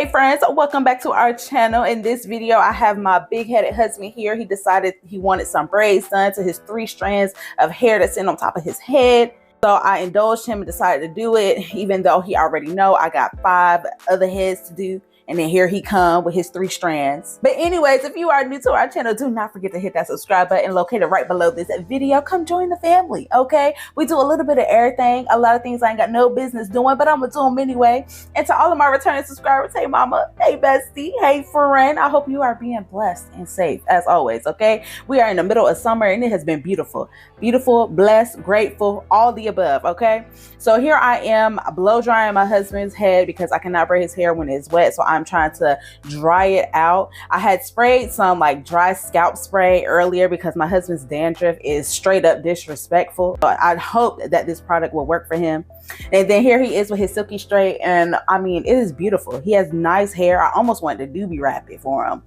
Hey friends, welcome back to our channel. In this video, I have my big-headed husband here. He decided he wanted some braids done to his 3 strands of hair that's in on top of his head. So I indulged him and decided to do it, even though he already know I got 5 other heads to do. And then here he come with his 3 strands. But anyways, if you are new to our channel, do not forget to hit that subscribe button located right below this video. Come join the family, okay? We do a little bit of everything. A lot of things I ain't got no business doing, but I'm gonna do them anyway. And to all of my returning subscribers, hey mama, hey bestie, hey friend, I hope you are being blessed and safe as always, okay? We are in the middle of summer and it has been beautiful. Beautiful, blessed, grateful, all the above, okay? So here I am blow drying my husband's head because I cannot braid his hair when it's wet, so I'm trying to dry it out. I had sprayed some like dry scalp spray earlier because my husband's dandruff is straight up disrespectful. But I hope that this product will work for him. And then here he is with his silky straight, and I mean, it is beautiful. He has nice hair. I almost wanted to doobie wrap it for him,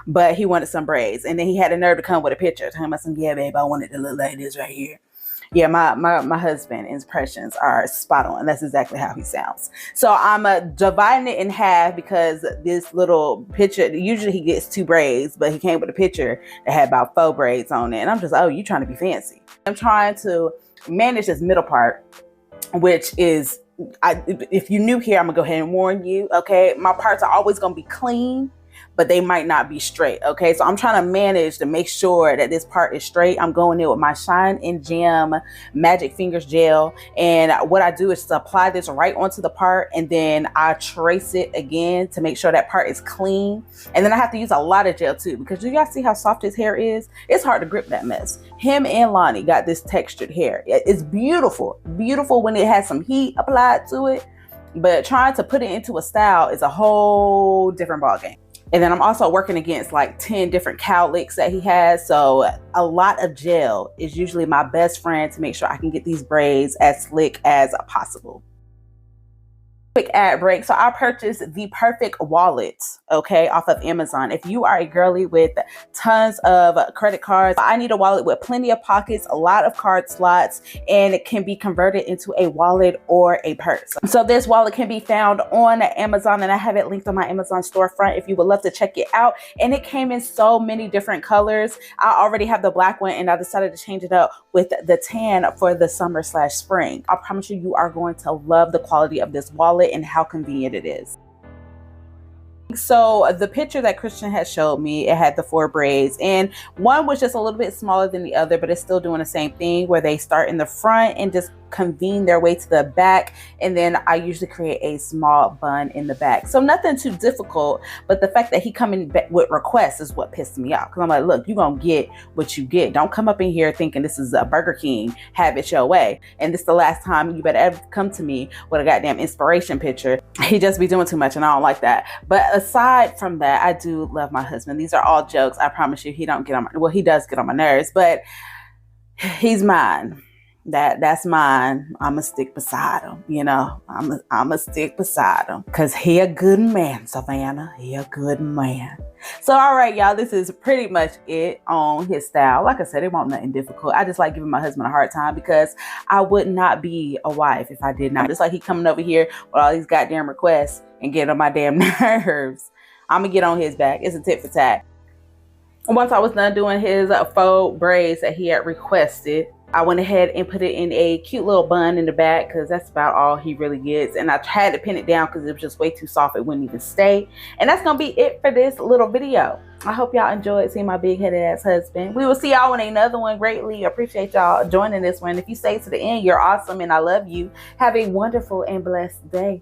but he wanted some braids. And then he had the nerve to come with a picture talking about some, yeah babe, I want it to look like this right here. Yeah, my husband impressions are spot on. That's exactly how he sounds. So I'm dividing it in half because this little picture, usually he gets 2 braids, but he came with a picture that had about 4 braids on it. And I'm just, oh, you trying to be fancy. I'm trying to manage this middle part, which is, if you're new here, I'm gonna go ahead and warn you, okay? My parts are always gonna be clean, but they might not be straight, okay? So I'm trying to manage to make sure that this part is straight. I'm going in with my Shine and Jam Magic Fingers gel, and what I do is to apply this right onto the part, and then I trace it again to make sure that part is clean. And then I have to use a lot of gel too, because you guys see how soft his hair is? It's hard to grip that mess. Him and Lonnie got this textured hair. It's beautiful, beautiful when it has some heat applied to it, but trying to put it into a style is a whole different ballgame. And then I'm also working against like 10 different cowlicks that he has. So a lot of gel is usually my best friend to make sure I can get these braids as slick as possible. Quick ad break. So I purchased the perfect wallet, okay, off of Amazon. If you are a girly with tons of credit cards, I need a wallet with plenty of pockets, a lot of card slots, and it can be converted into a wallet or a purse. So this wallet can be found on Amazon, and I have it linked on my Amazon storefront if you would love to check it out. And it came in so many different colors. I already have the black one, and I decided to change it up with the tan for the summer/spring. I promise you, you are going to love the quality of this wallet and how convenient it is. So the picture that Christian had showed me, it had the 4 braids, and one was just a little bit smaller than the other, but it's still doing the same thing where they start in the front and just convene their way to the back, and then I usually create a small bun in the back. So nothing too difficult, but the fact that he coming back with requests is what pissed me off, because I'm like, look, you're gonna get what you get. Don't come up in here thinking this is a Burger King, have it your way. And this is the last time you better ever come to me with a goddamn inspiration picture. He just be doing too much, and I don't like that. But aside from that, I do love my husband. These are all jokes. I promise you, he don't get on my, well, he does get on my nerves, but he's mine. That's mine. I'ma stick beside him, you know. I'ma stick beside him because he a good man, Savannah. He a good man. So all right, y'all, this is pretty much it on his style. Like I said, it won't nothing difficult. I just like giving my husband a hard time because I would not be a wife if I did not. Just like he coming over here with all these goddamn requests and getting on my damn nerves. I'm gonna get on his back. It's a tit for tat. Once I was done doing his faux braids that he had requested, I went ahead and put it in a cute little bun in the back because that's about all he really gets. And I had to pin it down because it was just way too soft. It wouldn't even stay. And that's going to be it for this little video. I hope y'all enjoyed seeing my big-headed ass husband. We will see y'all in another one. Greatly appreciate y'all joining this one. If you stay to the end, you're awesome and I love you. Have a wonderful and blessed day.